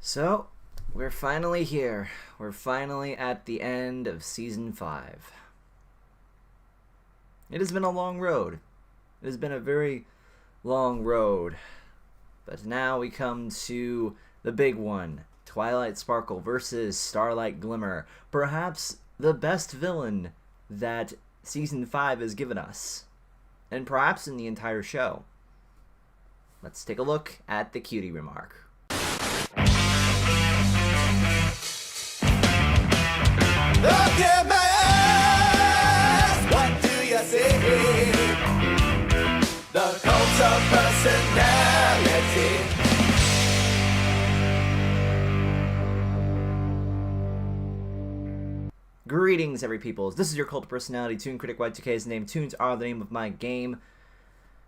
So, we're finally here. We're finally at the end of Season 5. It has been a long road. It has been a very long road. But now we come to the big one. Twilight Sparkle versus Starlight Glimmer. Perhaps the best villain that Season 5 has given us. And perhaps in the entire show. Let's take a look at the Cutie remark. Look at my eyes, what do you see? The cult of personality. Greetings, every peoples. This is your cult of personality, ToonKriticY2K's name. Toons are the name of my game.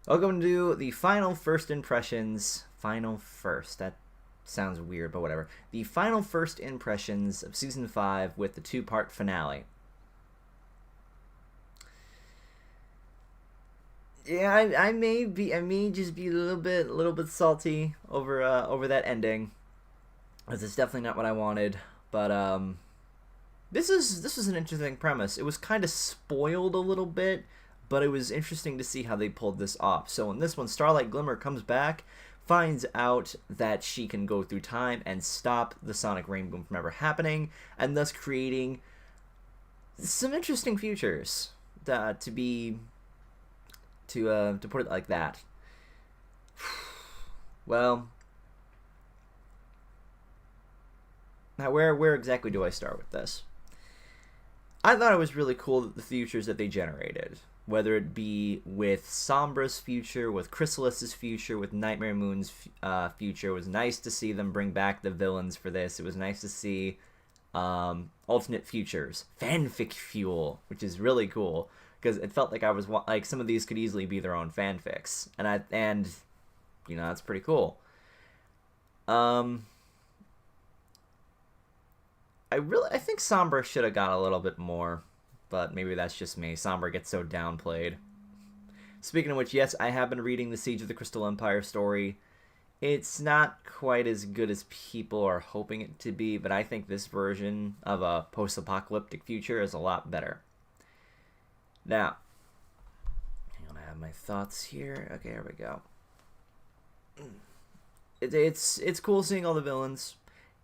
Welcome to the final first impressions. Final first. That sounds weird, but whatever. The final first impressions of Season 5 with the two-part finale. Yeah, I may just be a little bit salty over that ending, because it's definitely not what I wanted. But this is an interesting premise. It was kind of spoiled a little bit, but it was interesting to see how they pulled this off. So in this one, Starlight Glimmer comes back, finds out that she can go through time and stop the sonic rainbow from ever happening, and thus creating some interesting futures to put it like that. Well, now where exactly do I start with this? I thought it was really cool that the futures that they generated, whether it be with Sombra's future, with Chrysalis's future, with Nightmare Moon's future. It was nice to see them bring back the villains for this. It was nice to see alternate futures, fanfic fuel, which is really cool, because it felt like I was like, some of these could easily be their own fanfics, and you know, that's pretty cool. I think Sombra should have got a little bit more, but maybe that's just me. Sombra gets so downplayed. Speaking of which, yes, I have been reading the Siege of the Crystal Empire story. It's not quite as good as people are hoping it to be, but I think this version of a post-apocalyptic future is a lot better. Now, hang on, I have my thoughts here. Okay, here we go. It's cool seeing all the villains.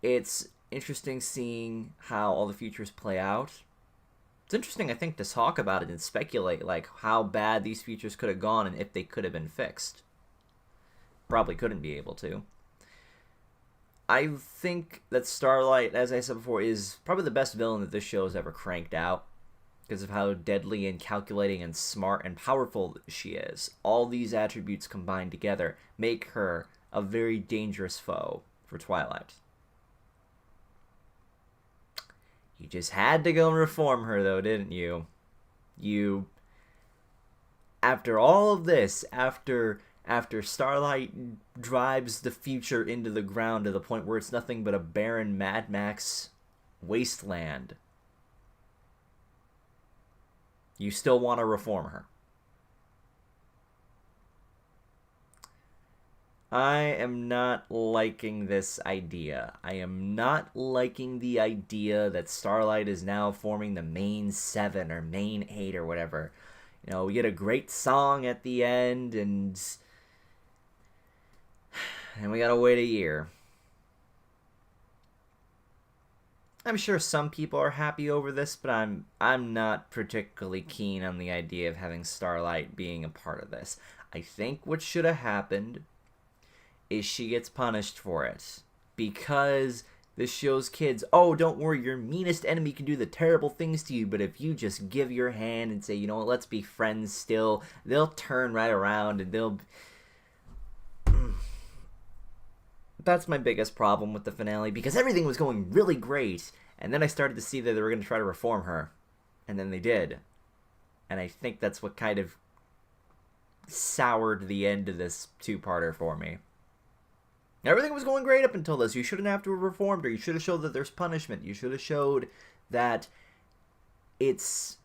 It's interesting seeing how all the futures play out. It's interesting, I think, to talk about it and speculate, like, how bad these futures could have gone and if they could have been fixed. Probably couldn't be able to. I think that Starlight, as I said before, is probably the best villain that this show has ever cranked out, because of how deadly and calculating and smart and powerful she is. All these attributes combined together make her a very dangerous foe for Twilight. You just had to go and reform her, though, didn't you? After all of this, after Starlight drives the future into the ground to the point where it's nothing but a barren Mad Max wasteland, you still want to reform her. I am not liking this idea. I am not liking the idea that Starlight is now forming the main 7 or main 8 or whatever. You know, we get a great song at the end, and we gotta wait a year. I'm sure some people are happy over this, but I'm not particularly keen on the idea of having Starlight being a part of this. I think what should have happened is she gets punished for it, because this shows kids, oh, don't worry, your meanest enemy can do the terrible things to you, but if you just give your hand and say, you know what, let's be friends still, they'll turn right around and they'll... That's my biggest problem with the finale, because everything was going really great, and then I started to see that they were going to try to reform her, and then they did. And I think that's what kind of soured the end of this two-parter for me. Everything was going great up until this. You shouldn't have to have reformed her. You should have showed that there's punishment. You should have showed that it's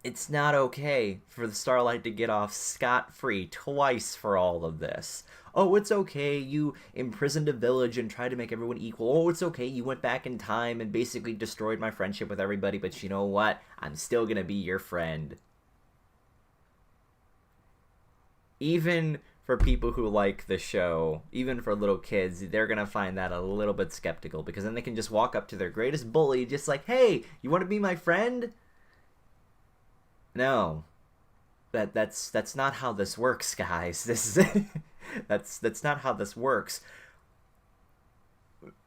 it's not okay for the Starlight to get off scot-free twice for all of this. Oh, it's okay, you imprisoned a village and tried to make everyone equal. Oh, it's okay, you went back in time and basically destroyed my friendship with everybody, but you know what? I'm still gonna be your friend. Even for people who like the show, even for little kids, they're gonna find that a little bit skeptical, because then they can just walk up to their greatest bully just like, hey, you want to be my friend? No. That's not how this works, guys. This is that's not how this works.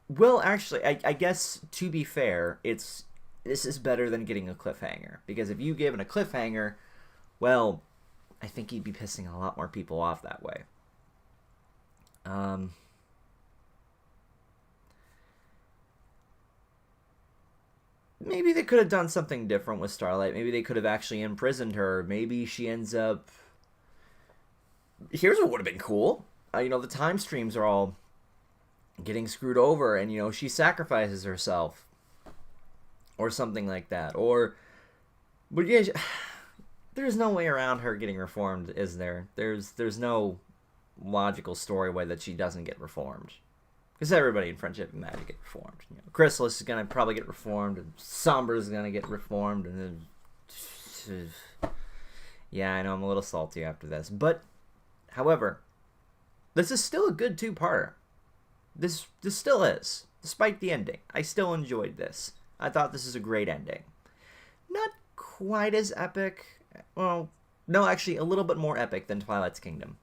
Well, actually, I guess to be fair, this is better than getting a cliffhanger, because if you give it a cliffhanger, well, I think you'd be pissing a lot more people off that way. Maybe they could have done something different with Starlight. Maybe they could have actually imprisoned her. Maybe she ends up... Here's what would have been cool. The time streams are all getting screwed over, and, she sacrifices herself. Or something like that. But yeah, there's no way around her getting reformed, is there? There's no logical story way that she doesn't get reformed. Because everybody in Friendship and Magic get reformed. Chrysalis is going to probably get reformed, and Sombra is going to get reformed, and then... Yeah, I know I'm a little salty after this. But, however, this is still a good two-parter. This still is. Despite the ending. I still enjoyed this. I thought this is a great ending. Not quite as epic. Well, no, actually, a little bit more epic than Twilight's Kingdom.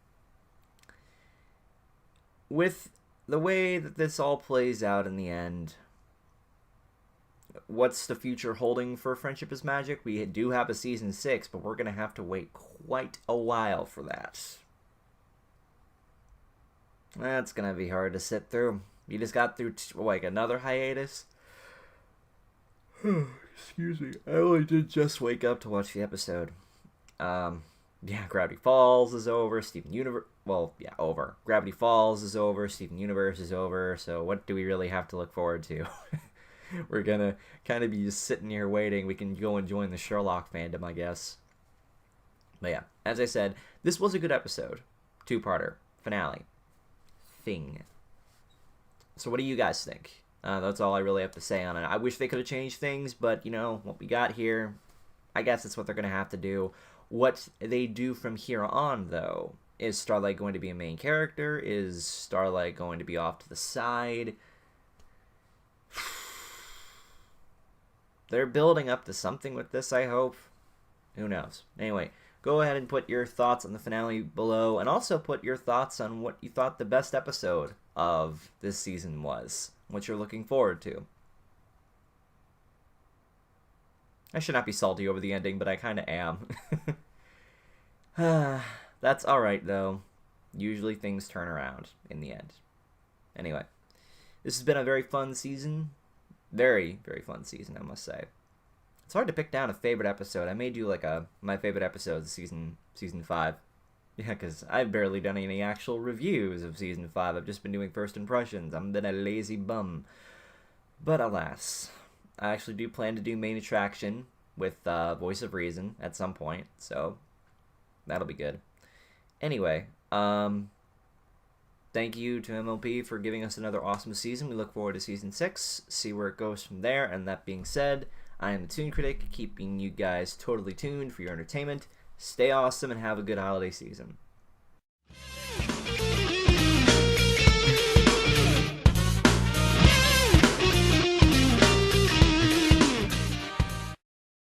With the way that this all plays out in the end, what's the future holding for Friendship is Magic? We do have a Season 6, but we're going to have to wait quite a while for that. That's going to be hard to sit through. You just got through, another hiatus? Excuse me. I only did just wake up to watch the episode. Yeah, Gravity Falls is over. Steven Universe... Well, yeah, over. Gravity Falls is over. Steven Universe is over. So what do we really have to look forward to? We're gonna kind of be just sitting here waiting. We can go and join the Sherlock fandom, I guess. But yeah, as I said, this was a good episode. Two-parter. Finale. Thing. So what do you guys think? That's all I really have to say on it. I wish they could have changed things, but, what we got here, I guess that's what they're going to have to do. What they do from here on, though, is Starlight going to be a main character? Is Starlight going to be off to the side? They're building up to something with this, I hope. Who knows? Anyway, go ahead and put your thoughts on the finale below, and also put your thoughts on what you thought the best episode of this season was, what you're looking forward to. I should not be salty over the ending, but I kind of am. That's alright, though. Usually things turn around in the end. Anyway, this has been a very fun season. Very, very fun season, I must say. It's hard to pick down a favorite episode. I may do like my favorite episode of season 5. Yeah, because I've barely done any actual reviews of season 5. I've just been doing first impressions. I've been a lazy bum. But alas, I actually do plan to do main attraction with Voice of Reason at some point, so that'll be good. Anyway, thank you to MLP for giving us another awesome season. We look forward to season 6, see where it goes from there. And that being said, I am the Toon Critic, keeping you guys totally tuned for your entertainment. Stay awesome and have a good holiday season.